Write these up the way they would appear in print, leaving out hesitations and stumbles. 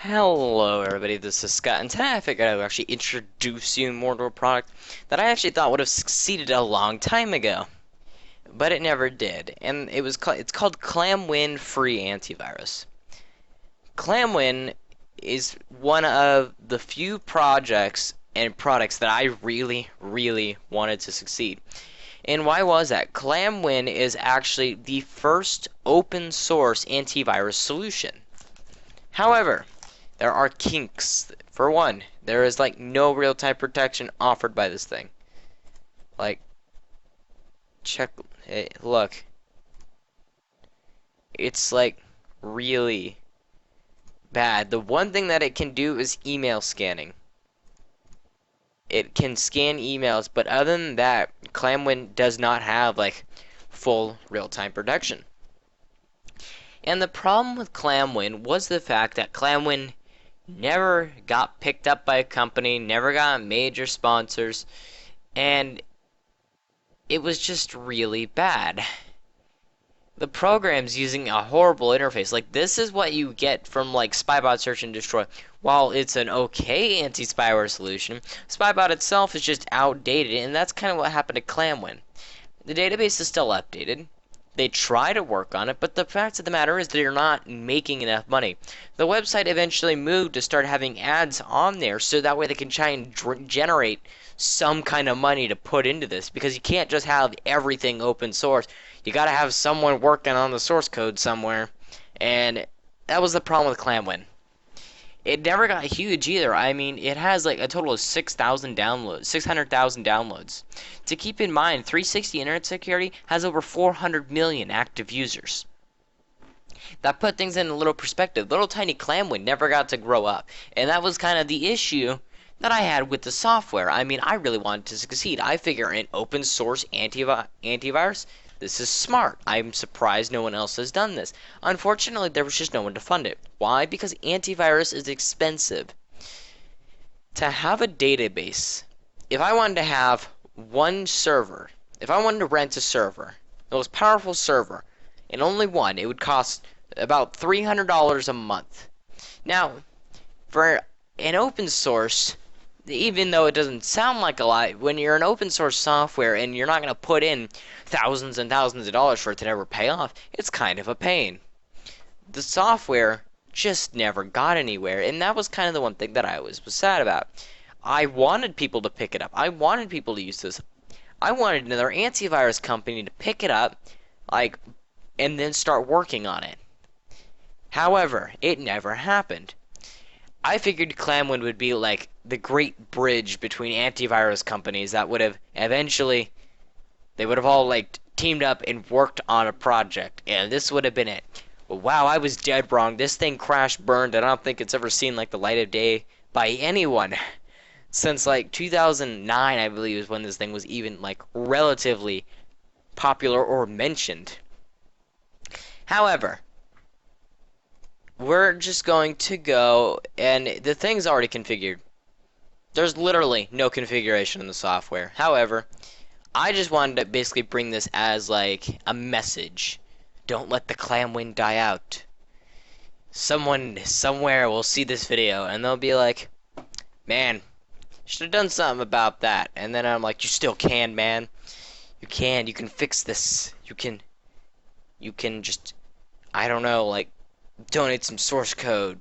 Hello everybody, this is Scott, and today I figured I would actually introduce you more to a product that I actually thought would have succeeded a long time ago, but it never did, and it's called Clamwin Free Antivirus. Clamwin is one of the few projects and products that I really wanted to succeed. And why was that? Clamwin is actually the first open source antivirus solution. However, there are kinks. For one, there is like no real-time protection offered by this thing. Like, hey, look. It's like really bad. The one thing that it can do is email scanning. It can scan emails, but other than that, Clamwin does not have like full real-time protection. And the problem with Clamwin was the fact that Clamwin never got picked up by a company, never got major sponsors, and it was just really bad. The program's using a horrible interface. Like, this is what you get from like Spybot Search and Destroy. While it's an okay anti-spyware solution, Spybot itself is just outdated, and that's kind of what happened to Clamwin. The database is still updated. They try to work on it, but the fact of the matter is they're not making enough money. The website eventually moved to start having ads on there so that way they can try and generate some kind of money to put into this, because you can't just have everything open source. You gotta have someone working on the source code somewhere, and that was the problem with Clamwin. It never got huge either. I mean, it has like a total of 6,000 downloads, 600,000 downloads. To keep in mind, 360 Internet Security has over 400 million active users. That put things in a little perspective. Little tiny Clamwin never got to grow up, and that was kind of the issue that I had with the software. I mean, I really wanted to succeed. I figure an open source antivirus, this is smart. I'm surprised no one else has done this. Unfortunately, there was just no one to fund it. Why? Because antivirus is expensive. To have a database, if I wanted to have one server, if I wanted to rent a server, the most powerful server, and only one, it would cost about $300 a month. Now, for an open source, even though it doesn't sound like a lot, when you're an open source software and you're not going to put in thousands and thousands of dollars for it to never pay off, it's kind of a pain. The software just never got anywhere, and that was kind of the one thing that I was sad about. I wanted people to pick it up. I wanted people to use this. I wanted another antivirus company to pick it up, like, and then start working on it. However, it never happened. I figured Clamwin would be like the great bridge between antivirus companies that would have eventually, they would have all like teamed up and worked on a project, and this would have been it. But wow, I was dead wrong. This thing crashed burned, and I don't think it's ever seen like the light of day by anyone since like 2009, I believe, is when this thing was even like relatively popular or mentioned. However, we're just going to go, and the thing's already configured. There's literally no configuration in the software. However, I just wanted to basically bring this as like a message. Don't let the Clamwin die out. Someone somewhere will see this video and they'll be like, man, should have done something about that. And then I'm like, you still can, man. You can fix this. You can just, I don't know, like, donate some source code,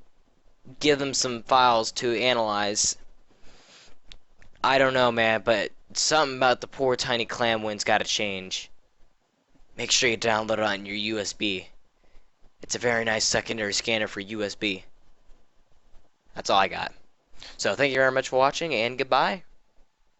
give them some files to analyze. I don't know, man, but something about the poor tiny Clamwin's gotta change. Make sure you download it on your USB. It's a very nice secondary scanner for USB. That's all I got. So thank you very much for watching, and goodbye.